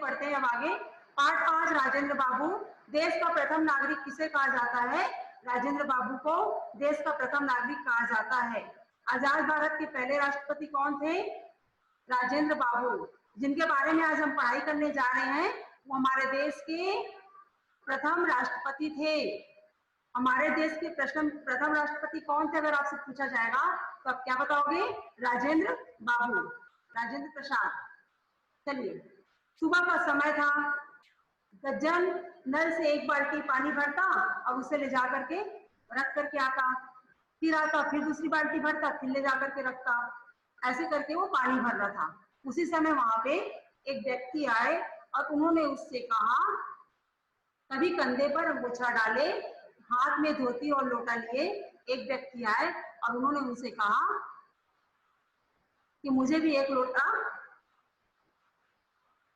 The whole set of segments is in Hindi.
पढ़ते हैं अब आगे। पाठ 5, राजेंद्र बाबू। देश का प्रथम नागरिक किसे कहा जाता है? राजेंद्र बाबू को देश का प्रथम नागरिक कहा जाता है। आजाद भारत के पहले राष्ट्रपति कौन थे? राजेंद्र बाबू। जिनके बारे में आज हम पढ़ाई करने जा रहे हैं वो हमारे देश के प्रथम राष्ट्रपति थे। हमारे देश के प्रथम राष्ट्रपति कौन थे अगर आपसे पूछा जाएगा तो आप क्या बताओगे? राजेंद्र बाबू, राजेंद्र प्रसाद। चलिए, सुबह का समय था, गज्जन नल से एक बाल्टी पानी भरता और उसे ले जा करके रख करके आता, फिर आता, फिर दूसरी बाल्टी भरता, फिर ले जा करके रखता, ऐसे करके वो पानी भर रहा था। उसी समय वहां पे एक व्यक्ति आए और उन्होंने उससे कहा, कभी कंधे पर अंगोछा डाले, हाथ में धोती और लोटा लिए एक व्यक्ति आए और उन्होंने उनसे कहा कि मुझे भी एक लोटा,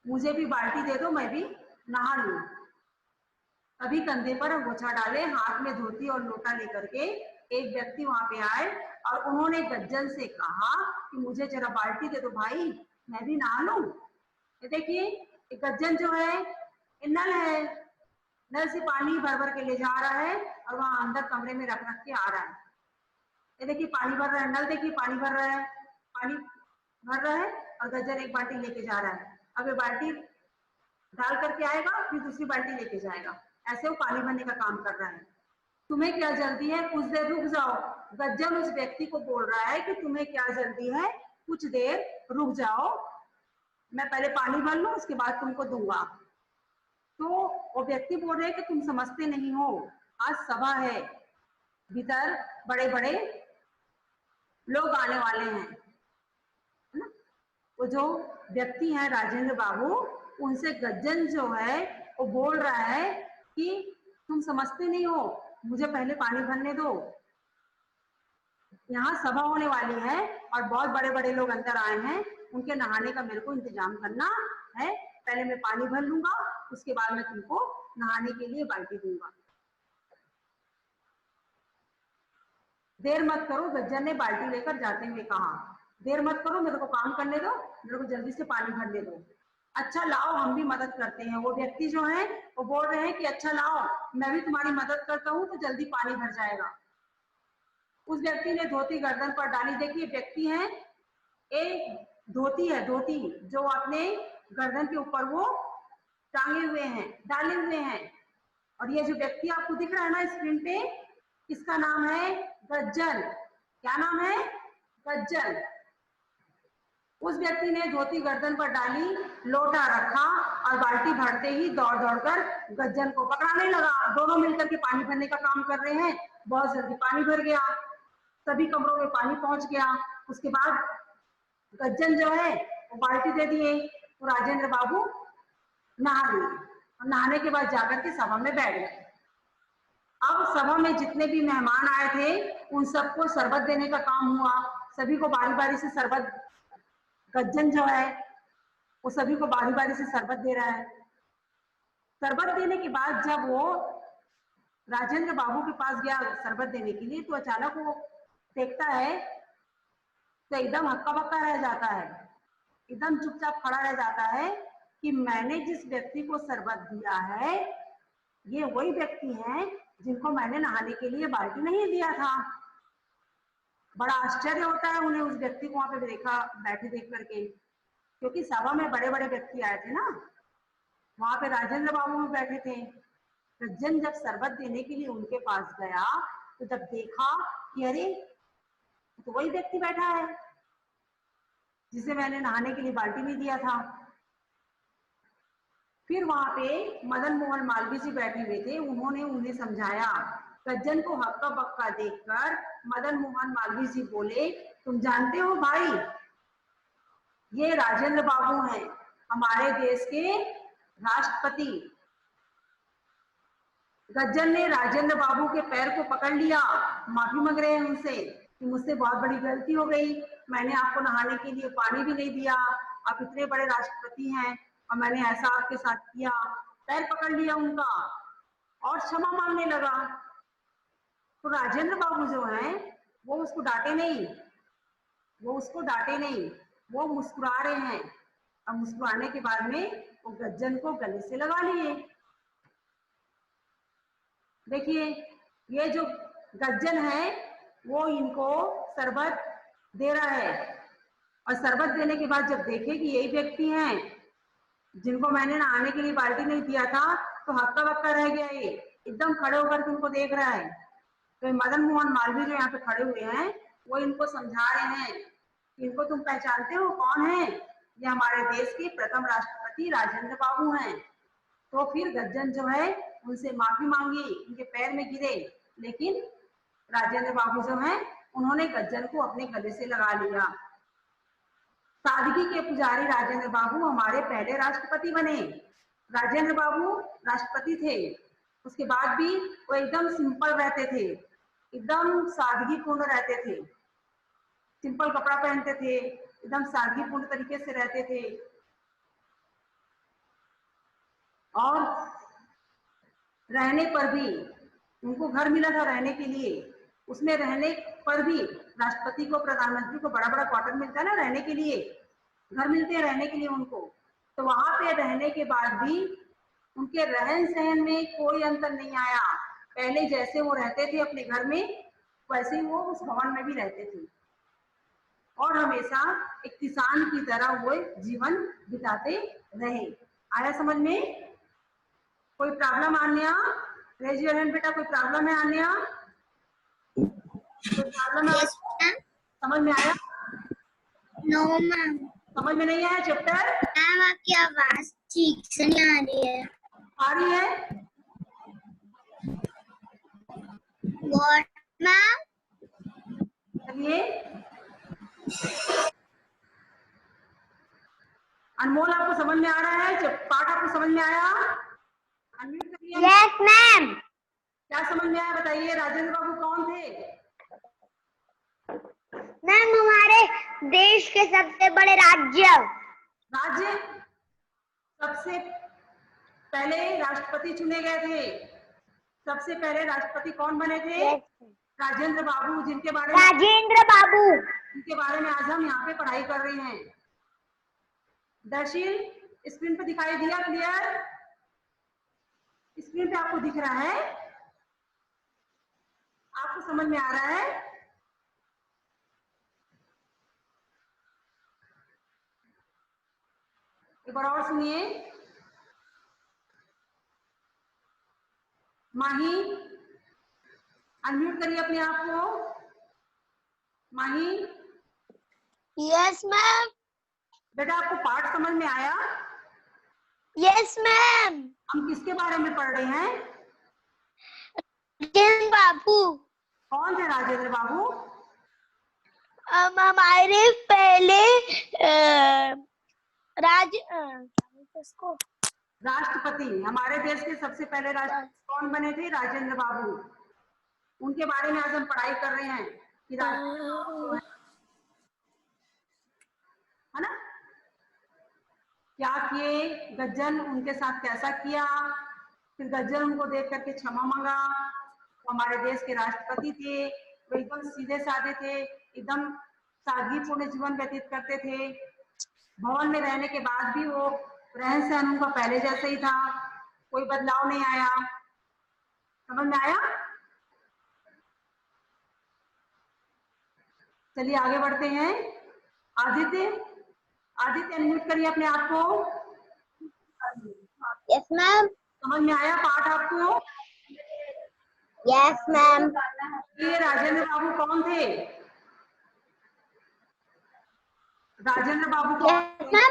मुझे भी बाल्टी दे दो, मैं भी नहा लूं। कभी कंधे पर अंगोछा डाले, हाथ में धोती और लोटा लेकर के एक व्यक्ति वहां पे आए और उन्होंने गज्जन से कहा कि मुझे जरा बाल्टी दे दो भाई, मैं भी नहा लूं। ये देखिए, गज्जन जो है नल है, नल से पानी भर भर के ले जा रहा है और वहां अंदर कमरे में रख रख के आ रहा है। ये देखिए पानी भर रहा है, नल देखिए पानी भर रहा है, पानी भर रहा है और गज्जन एक बाल्टी लेके जा रहा है। अब ये बाल्टी डाल करके आएगा, फिर दूसरी बाल्टी लेके जाएगा, ऐसे वो पानी भरने का काम कर रहा है। तुम्हें क्या जल्दी है, कुछ देर रुक जाओ। गज्जन उस व्यक्ति को बोल रहा है कि तुम्हें क्या जल्दी है, कुछ देर रुक जाओ, मैं पहले पानी भर लूं उसके बाद तुमको दूंगा। तो वो व्यक्ति बोल रहे हैं कि तुम समझते नहीं हो, आज सभा है, भीतर बड़े बड़े लोग आने वाले हैं, है ना। वो जो व्यक्ति है राजेंद्र बाबू, उनसे गज्जन जो है वो बोल रहा है कि तुम समझते नहीं हो, मुझे पहले पानी भरने दो, यहाँ सभा होने वाली है और बहुत बड़े बड़े लोग अंदर आए हैं, उनके नहाने का मेरे को इंतजाम करना है, पहले मैं पानी भर लूंगा उसके बाद मैं तुमको नहाने के लिए बाल्टी दूंगा। देर मत करो, गज्जन ने बाल्टी लेकर जाते हुए कहा, देर मत करो, मेरे को काम करने दो, मेरे को जल्दी से पानी भरने दो। अच्छा लाओ, हम भी मदद करते हैं। वो व्यक्ति जो है वो बोल रहे हैं कि अच्छा लाओ, मैं भी तुम्हारी मदद करता हूँ तो जल्दी पानी भर जाएगा। उस व्यक्ति ने धोती गर्दन पर डाली। देखिए व्यक्ति है, एक धोती है, धोती जो अपने गर्दन के ऊपर वो टांगे हुए हैं, डाले हुए हैं। और ये जो व्यक्ति आपको दिख रहा है ना स्क्रीन पे, इसका नाम है गज्जन। क्या नाम है? गज्जन। उस व्यक्ति ने धोती गर्दन पर डाली, लोटा रखा और बाल्टी भरते ही दौड़ दौड़कर गज्जन को पकड़ाने लगा। दोनों मिलकर के पानी भरने का काम कर रहे हैं। बहुत जल्दी पानी भर गया, सभी कमरों में पानी पहुंच गया। उसके बाद गज्जन जो है वो बाल्टी दे दिए तो राजेंद्र बाबू नहा लिए और नहाने के बाद जाकर के सभा में बैठ गए। अब सभा में जितने भी मेहमान आए थे उन सबको शरबत देने का काम हुआ। सभी को बारी बारी से शरबत, गज्जन जो है वो सभी को बारी बारी से शरबत दे रहा है। शरबत देने के बाद जब वो राजेंद्र बाबू के पास गया शरबत देने के लिए तो अचानक वो देखता है तो एकदम हक्का बक्का रह जाता है, एकदम चुपचाप खड़ा रह जाता है कि मैंने जिस व्यक्ति को शरबत दिया है ये वही व्यक्ति हैं जिनको मैंने नहाने के लिए बाल्टी नहीं दिया था। बड़ा आश्चर्य होता है उन्हें उस व्यक्ति को वहां पे देखा बैठे देख करके, क्योंकि सभा में बड़े बड़े व्यक्ति आए थे ना, वहां पे राजेंद्र बाबू भी बैठे थे। गज्जन जब शरबत देने के लिए उनके पास गया तो जब देखा कि अरे तो वही व्यक्ति बैठा है जिसे मैंने नहाने के लिए बाल्टी नहीं दिया था। फिर वहां पे मदन मोहन मालवीय जी बैठे हुए थे, उन्होंने उन्हें समझाया। गज्जन को हक्का बक्का देखकर मदन मोहन मालवीय जी बोले, तुम जानते हो भाई ये राजेंद्र बाबू हैं, हमारे देश के राष्ट्रपति। गज्जन ने राजेंद्र बाबू के पैर को पकड़ लिया, माफी मांग रहे हैं उनसे कि मुझसे बहुत बड़ी गलती हो गई, मैंने आपको नहाने के लिए पानी भी नहीं दिया, आप इतने बड़े राष्ट्रपति हैं और मैंने ऐसा आपके साथ किया। पैर पकड़ लिया उनका और क्षमा मांगने लगा। तो राजेंद्र बाबू जो हैं वो उसको डांटे नहीं, वो उसको डांटे नहीं, वो मुस्कुरा रहे हैं और मुस्कुराने के बाद में वो गज्जन को गले से लगा लिए। देखिए ये जो गज्जन है वो इनको शरबत दे रहा है, और शरबत देने के बाद जब देखे कि यही व्यक्ति हैं जिनको मैंने नहाने के लिए बाल्टी नहीं दिया था, तो हक्का बक्का रह गया, ये एकदम खड़े होकर के उनको देख रहा है। तो मदन मोहन मालवीय जो यहाँ पे खड़े हुए हैं वो इनको समझा रहे हैं, इनको तुम पहचानते हो कौन है, ये हमारे देश के प्रथम राष्ट्रपति राजेंद्र बाबू हैं। तो फिर गज्जन जो है उनसे माफी मांगी, उनके पैर में गिरे, लेकिन राजेंद्र बाबू जो हैं उन्होंने गज्जन को अपने गले से लगा लिया। सादगी के पुजारी राजेंद्र बाबू हमारे पहले राष्ट्रपति बने। राजेंद्र बाबू राष्ट्रपति थे, उसके बाद भी वो एकदम सिंपल रहते थे, एकदम सादगीपूर्ण रहते थे, सिंपल कपड़ा पहनते थे, एकदम सादगीपूर्ण तरीके से रहते थे। और रहने पर भी उनको घर मिला था रहने के लिए, उसमें रहने पर भी राष्ट्रपति को प्रधानमंत्री को बड़ा बड़ा क्वार्टर मिलता है ना रहने के लिए, घर मिलते हैं रहने के लिए उनको। तो वहां पे रहने के बाद भी उनके रहन सहन में कोई अंतर नहीं आया, पहले जैसे वो रहते थे अपने घर में वैसे ही वो उस भवन में भी रहते थे, और हमेशा एक किसान की तरह वो जीवन बिताते रहे। आया समझ में? कोई प्रॉब्लम आन्या? रेज योर हैंड बेटा, कोई प्रॉब्लम है आन्या? कोई प्रॉब्लम है? समझ में आया? No ma'am. समझ में नहीं आया चैप्टर? मैम आपकी आवाज ठीक से नहीं आ रही है। आ रही है? What ma'am? चलिए अनमोल आपको समझ में आ रहा है? जब पाठ आपको समझ में आया? अनम्यूट करिए। Yes ma'am. क्या समझ में आया बताइए? राजेंद्र बाबू कौन थे? मैम हमारे देश के सबसे बड़े राज्य सबसे पहले राष्ट्रपति चुने गए थे। सबसे पहले राष्ट्रपति कौन बने थे? राजेंद्र बाबू, जिनके बारे में आज हम यहाँ पे पढ़ाई कर रहे हैं। दर्शील स्क्रीन पे दिखाई दिया? क्लियर? स्क्रीन पे आपको दिख रहा है? आपको समझ में आ रहा है? एक बार और सुनिए। माही अनम्यूट करिए अपने आप को। माही। Yes ma'am. बेटा आपको पाठ समझ में आया? Yes ma'am. हम किसके बारे में पढ़ रहे हैं? राजेंद्र बाबू। कौन थे राजेंद्र बाबू? हमारे पहले राष्ट्रपति, हमारे देश के सबसे पहले राष्ट्रपति कौन बने थे? राजेंद्र बाबू। उनके बारे में आज हम पढ़ाई कर रहे हैं कि है ना, क्या किए गज्जन, उनके साथ कैसा किया, फिर गज्जन उनको देख करके क्षमा मांगा। हमारे देश के राष्ट्रपति थे, वो एकदम सीधे साधे थे, एकदम सादगीपूर्ण जीवन व्यतीत करते थे। भवन में रहने के बाद भी वो रहन सहन उनका पहले जैसे ही था, कोई बदलाव नहीं आया। समझ में आया? चलिए आगे बढ़ते हैं। आदित्य अनम्यूट करिए अपने आप को। Yes ma'am. समझ में आया पाठ आपको? Yes ma'am. ये राजेंद्र बाबू कौन थे? राजेंद्र बाबू कौन थे?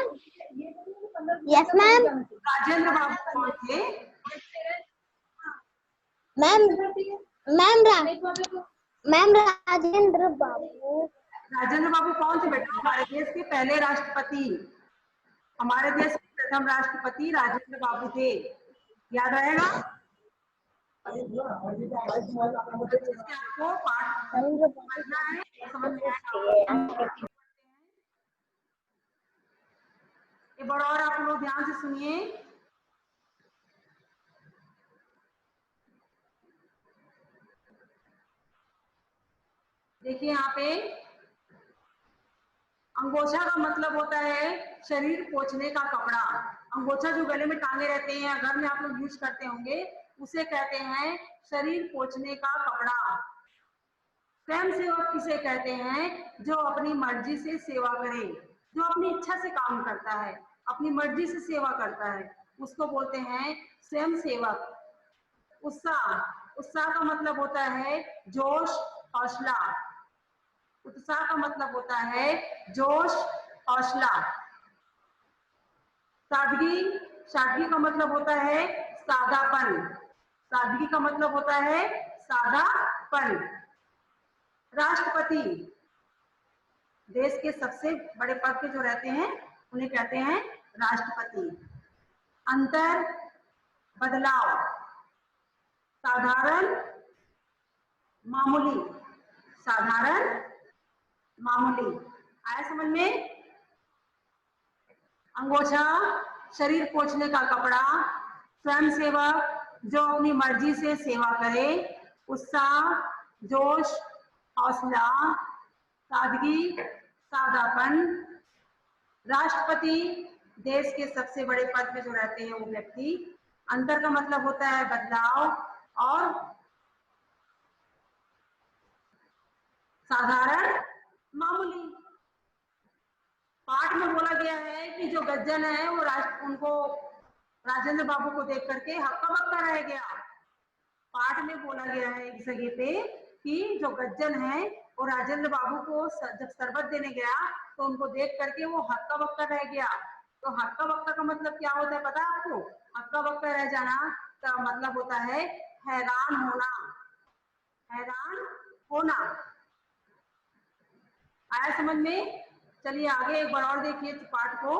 Yes ma'am. राजेंद्र बाबू कौन थे? राजेंद्र बाबू। राजेंद्र बाबू कौन थे बेटा? हमारे देश के पहले राष्ट्रपति, हमारे देश के प्रथम राष्ट्रपति राजेंद्र बाबू थे। याद रहेगा? आपको पाठ समझना है, समझ में आएगा। एक बार और आप लोग ध्यान से सुनिए। देखिए यहाँ पे अंगोछा का मतलब होता है शरीर पोंछने का कपड़ा। अंगोछा जो गले में टांगे रहते हैं या घर में आप लोग यूज करते होंगे, उसे कहते हैं शरीर पोंछने का कपड़ा। स्वयं सेवक किसे कहते हैं? जो अपनी मर्जी से सेवा करे, जो अपनी इच्छा से काम करता है, अपनी मर्जी से सेवा करता है, उसको बोलते हैं स्वयं सेवक। उत्साह, उत्साह का मतलब होता है जोश, हौसला। उत्साह का मतलब होता है जोश, हौसला। सादगी, सादगी का मतलब होता है सादापन। सादगी का मतलब होता है सादापन। राष्ट्रपति, देश के सबसे बड़े पद पे जो रहते हैं उन्हें कहते हैं राष्ट्रपति। अंतर, बदलाव, साधारण, मामूली, साधारण, मामूली। आया समझ में? अंगोछा शरीर पोंछने का कपड़ा, स्वयं सेवक जो अपनी मर्जी से सेवा करे, उत्साह, जोश, हौसला, सादगी, सादापन। राष्ट्रपति, देश के सबसे बड़े पद पे जो रहते हैं वो व्यक्ति। अंतर का मतलब होता है बदलाव, और साधारण, मामूली। पाठ में बोला गया है कि जो गज्जन है वो उनको राजेंद्र बाबू को देख करके हक्का बक्का रह गया। पाठ में बोला गया है एक जगह पे कि जो गज्जन है वो राजेंद्र बाबू को जब शरबत देने गया तो उनको देख करके वो हक्का बक्का रह गया। तो हक्का बक्का का मतलब क्या होता है पता है आपको? हक्का बक्का रह जाना का मतलब होता है हैरान होना, हैरान होना। आया समझ में? चलिए आगे एक बार और देखिए पाठ को,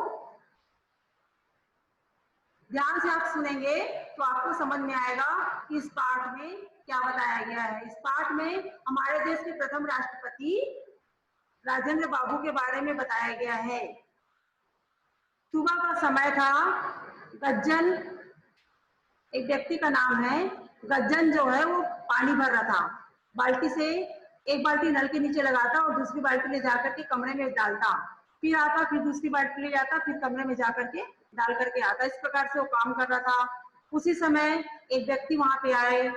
ध्यान से आप सुनेंगे तो आपको समझ में आएगा कि इस पाठ में क्या बताया गया है। इस पाठ में हमारे देश के प्रथम राष्ट्रपति राजेंद्र बाबू के बारे में बताया गया है। सुबह का समय था। गज्जन, एक व्यक्ति का नाम है गज्जन, जो है वो पानी भर रहा था बाल्टी से। एक बाल्टी नल के नीचे लगाता और दूसरी बाल्टी ले जाकर के कमरे में डालता, फिर आता, फिर दूसरी बाल्टी ले जाता, फिर कमरे में जाकर के डाल करके आता। इस प्रकार से वो काम कर रहा था। उसी समय एक व्यक्ति वहां पे आए,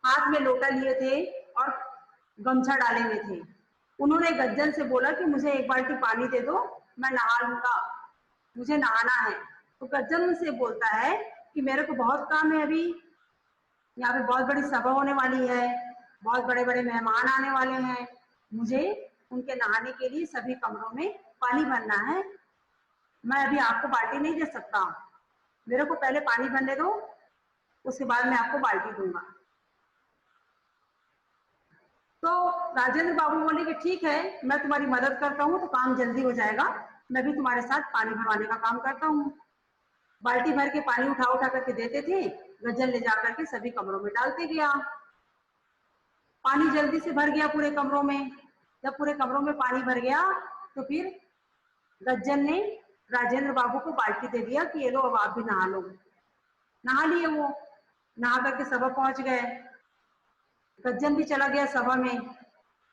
हाथ में लोटा लिए थे और गमछा डाले हुए थे। उन्होंने गज्जन से बोला कि मुझे एक बाल्टी पानी दे दो, मैं नहा लूंगा, मुझे नहाना है। तो गज्जन उनसे बोलता है कि मेरे को बहुत काम है, अभी यहाँ पे बहुत बड़ी सभा होने वाली है, बहुत बड़े बड़े मेहमान आने वाले हैं, मुझे उनके नहाने के लिए सभी कमरों में पानी भरना है, मैं अभी आपको बाल्टी नहीं दे सकता, मेरे को पहले पानी भरने दो, उसके बाद मैं आपको बाल्टी दूंगा। तो राजेंद्र बाबू बोले कि ठीक है, मैं तुम्हारी मदद करता हूँ तो काम जल्दी हो जाएगा, मैं भी तुम्हारे साथ पानी भरवाने का काम करता हूँ। बाल्टी भर के पानी उठा उठा करके देते थे, गज्जन ले जाकर के सभी कमरों में डालते गया। पानी जल्दी से भर गया पूरे कमरों में। जब पूरे कमरों में पानी भर गया तो फिर गज्जन ने राजेंद्र बाबू को बाल्टी दे दिया कि ये लो, अब आप भी नहा लो। नहा लिए वो, नहा करके सभा पहुंच गए। गज्जन भी चला गया सभा में,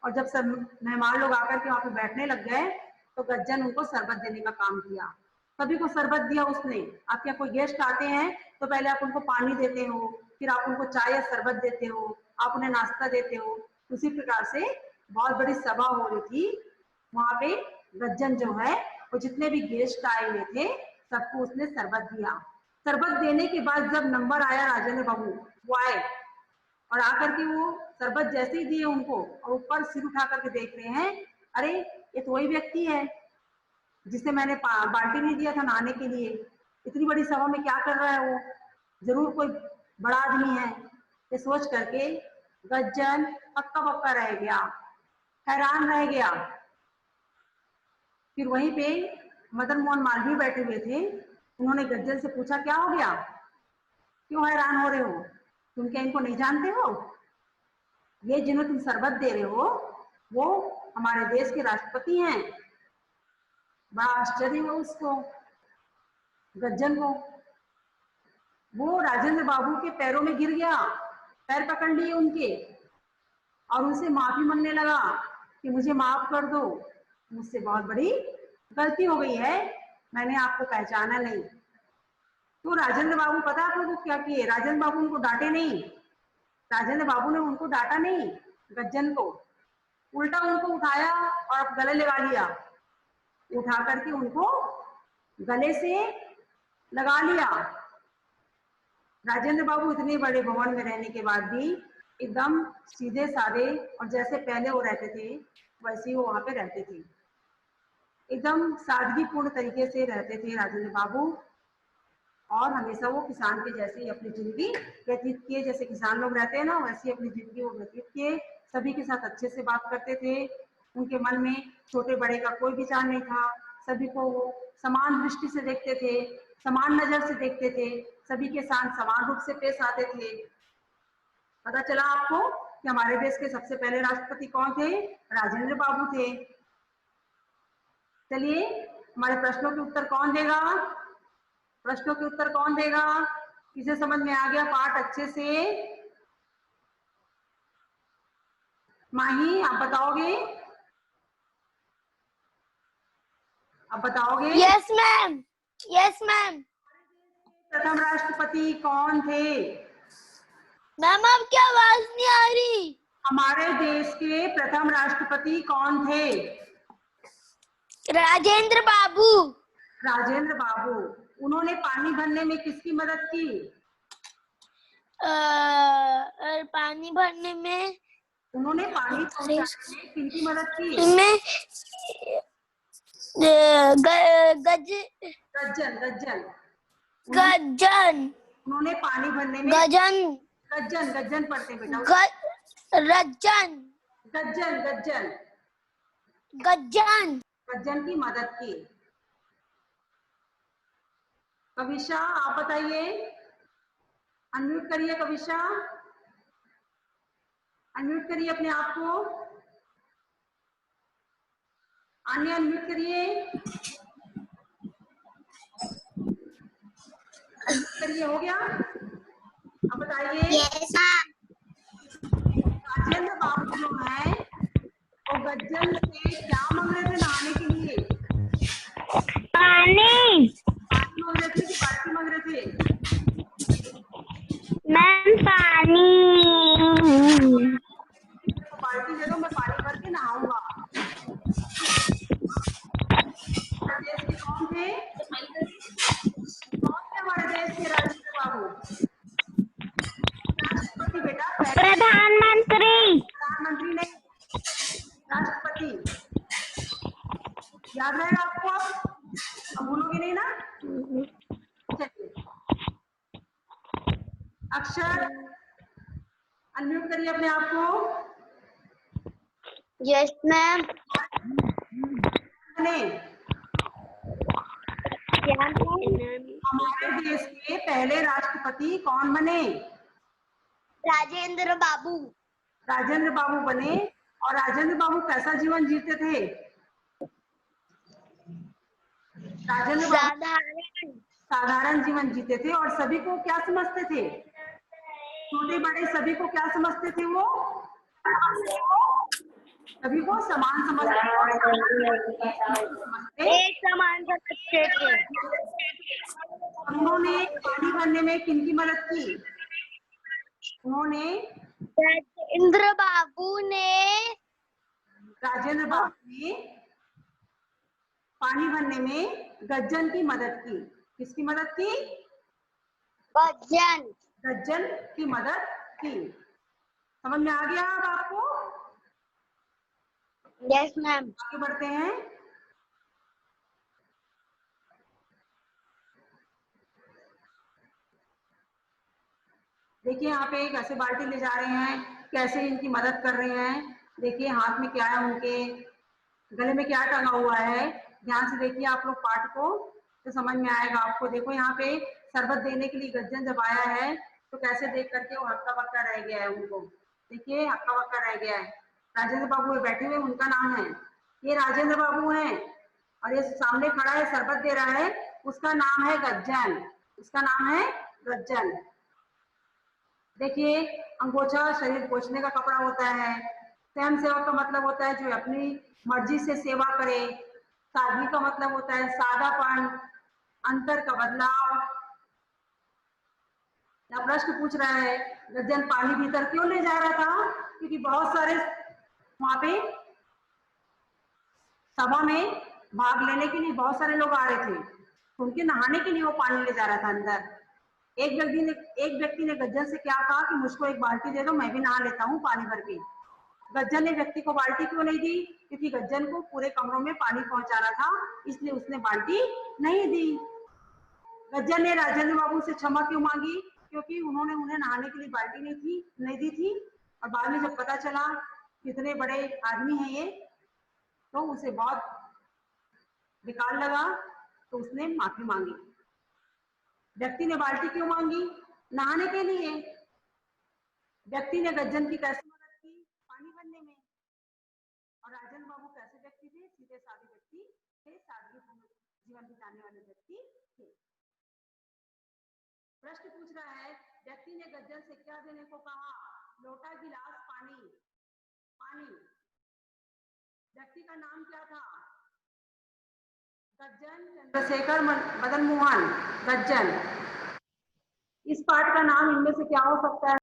और जब सब मेहमान लोग आकर के वहां पे बैठने लग गए तो गज्जन उनको शरबत देने का काम किया। सभी को शरबत दिया उसने। आपके यहाँ कोई गेस्ट आते हैं तो पहले आप उनको पानी देते हो, फिर आप उनको चाय या शरबत देते हो, आप उन्हें नाश्ता देते हो। उसी प्रकार से बहुत बड़ी सभा हो रही थी वहां पे। गज्जन जो है वो जितने भी गेस्ट आए हुए थे सबको उसने शरबत दिया। शरबत देने के बाद जब नंबर आया राजेंद्र बाबू, वो आए और आकर के वो शरबत जैसे ही दिए उनको, और ऊपर सिर उठा करके देख रहे हैं, अरे ये तो वही व्यक्ति है जिसे मैंने बाल्टी नहीं दिया था नहाने के लिए। इतनी बड़ी सभा में क्या कर रहा है वो, जरूर कोई बड़ा आदमी है। ये सोच करके गज्जन हक्का बक्का रह गया, हैरान रह गया। फिर वहीं पे मदन मोहन मालवीय बैठे हुए थे। उन्होंने गज्जन से पूछा, क्या हो गया, क्यों हैरान हो रहे हो, तुम क्या इनको नहीं जानते हो? ये जिन्हें तुम शरबत दे रहे हो वो हमारे देश के राष्ट्रपति हैं। बड़ा आश्चर्य हुआ उसको, गज्जन को। वो राजेंद्र बाबू के पैरों में गिर गया, पैर पकड़ लिए उनके और उनसे माफी मांगने लगा कि मुझे माफ कर दो, मुझसे बहुत बड़ी गलती हो गई है, मैंने आपको पहचाना नहीं। तो राजेंद्र बाबू पता है आप लोगों को क्या किए? राजेंद्र बाबू उनको डांटे नहीं, राजेंद्र बाबू ने उनको डांटा नहीं गज्जन को, उल्टा उनको उठाया और गले लगा लिया, उठा करके उनको गले से लगा लिया। राजेंद्र बाबू इतने बड़े भवन में रहने के बाद भी एकदम सीधे साधे और जैसे पहले वो रहते थे वैसे ही वो वहां पे रहते थे, एकदम सादगीपूर्ण तरीके से रहते थे राजेंद्र बाबू। और हमेशा वो किसान के जैसे ही अपनी जिंदगी व्यतीत किए, जैसे किसान लोग रहते हैं ना वैसे ही अपनी जिंदगी वो व्यतीत किए। सभी के साथ अच्छे से बात करते थे, उनके मन में छोटे बड़े का कोई विचार नहीं था, सभी को वो समान दृष्टि से देखते थे, समान नजर से देखते थे, सभी के साथ समान रूप से पेश आते थे। पता चला आपको कि हमारे देश के सबसे पहले राष्ट्रपति कौन थे? राजेंद्र बाबू थे। चलिए हमारे प्रश्नों के उत्तर कौन देगा? प्रश्नों के उत्तर कौन देगा? किसे समझ में आ गया पाठ अच्छे से? माही आप बताओगे? आप बताओगे? Yes ma'am, yes ma'am. प्रथम राष्ट्रपति कौन थे? मैम आपकी आवाज नहीं आ रही। हमारे देश के प्रथम राष्ट्रपति कौन थे? राजेंद्र बाबू। राजेंद्र बाबू। उन्होंने पानी भरने में किसकी मदद की? पानी भरने में उन्होंने पानी पहुंचाने में किनकी मदद की? में गज्जन गज्जन। गजन उन्होंने पानी भरने में गजन गज्जन गज्जन पढ़ते बेटा, रजन गज्जन गज्जन गजन गज्जन की मदद की। कविशा आप बताइए, अनम्यूट करिए कविशा, अनम्यूट करिए अपने आप को, अन्य अनम्यूट करिए, अनम्यूट करिए, हो गया? अब बताइए राजेंद्र बाबू जो है वो गज्जन से क्या मांग रहे थे नहाने के लिए? पानी। पानी मांग रहे थे कि बाल्टी मांग रहे थे? मैम पानी। बाल्टी दे दो मैं पानी भर के नहाऊंगा। देश के कौन थे? कौन थे हमारे देश के राजेंद्र बाबू? राष्ट्रपति बेटा, प्रधानमंत्री। प्रधानमंत्री नहीं, राष्ट्रपति। याद रहेगा आपको? अब भूलोगे नहीं ना? चलिए अक्षर अनम्यूट करिए अपने आप को। Yes ma'am. हमारे देश के पहले राष्ट्रपति कौन बने? राजेंद्र बाबू। राजेंद्र बाबू बने। और राजेंद्र बाबू कैसा जीवन जीते थे? राजेंद्र बाबू साधारण जीवन जीते थे। और सभी को क्या समझते थे? छोटे बड़े सभी को क्या समझते थे? वो सभी को समान समझते थे, एक समान समझते थे। उन्होंने पानी भरने में किनकी मदद की? उन्होंने राजेंद्र बाबू ने पानी भरने में गज्जन की मदद की। किसकी मदद की? गज्जन की मदद की। समझ में आ गया अब आपको? Yes ma'am. आगे बढ़ते हैं। देखिए यहाँ पे एक ऐसे बाल्टी ले जा रहे हैं, कैसे इनकी मदद कर रहे हैं। देखिए हाथ में क्या है, उनके गले में क्या टंगा हुआ है। ध्यान से देखिए आप लोग पाठ को, तो समझ में आएगा आपको। देखो यहाँ पे शरबत देने के लिए गज्जन जब आया है तो कैसे देख करके वो हक्का बक्का रह गया है। उनको देखिए हक्का बक्का रह गया है। राजेंद्र बाबू बैठे हुए, उनका नाम है, ये राजेंद्र बाबू हैं। और ये सामने खड़ा है शरबत दे रहा है, उसका नाम है गज्जन, उसका नाम है गज्जन। देखिए अंगोछा शरीर पोछने का कपड़ा होता है। स्वयं सेवक का मतलब होता है जो अपनी मर्जी से सेवा करे। सादगी का मतलब होता है सादापन, अंतर का बदलाव। या प्रश्न पूछ रहा है गज्जन पानी भीतर क्यों ले जा रहा था? क्योंकि बहुत सारे वहां पे सभा में भाग लेने के लिए बहुत सारे लोग आ रहे थे, उनके नहाने के लिए वो पानी ले जा रहा था अंदर। एक व्यक्ति ने गज्जन से क्या कहा कि मुझको एक बाल्टी दे दो, मैं भी नहा लेता हूँ पानी भर के। गज्जन ने व्यक्ति को बाल्टी क्यों नहीं दी? क्योंकि गज्जन को पूरे कमरों में पानी पहुंचाना था, इसलिए उसने बाल्टी नहीं दी। गज्जन ने राजेंद्र बाबू से क्षमा क्यों मांगी? क्योंकि उन्होंने उन्हें नहाने के लिए बाल्टी नहीं दी थी, और बाद में जब पता चला कितने बड़े आदमी हैं ये, तो उसे बहुत बेकार लगा, तो उसने माफी मांगी। व्यक्ति ने बाल्टी क्यों मांगी? नहाने के लिए। व्यक्ति ने गज्जन की कैसे मदद की? पानी भरने में। और राजेंद्र बाबू कैसे व्यक्ति थे? सीधे साधे व्यक्ति थे, सादगी जीवन बिताने वाले व्यक्ति थे। प्रश्न पूछ रहा है व्यक्ति ने गज्जन से क्या देने को कहा? लोटा, गिलास, पानी। पानी। व्यक्ति का नाम क्या था? गज्जन चंद्रशेखर मदन मोहन गज्जन। इस पाठ का नाम इनमें से क्या हो सकता है?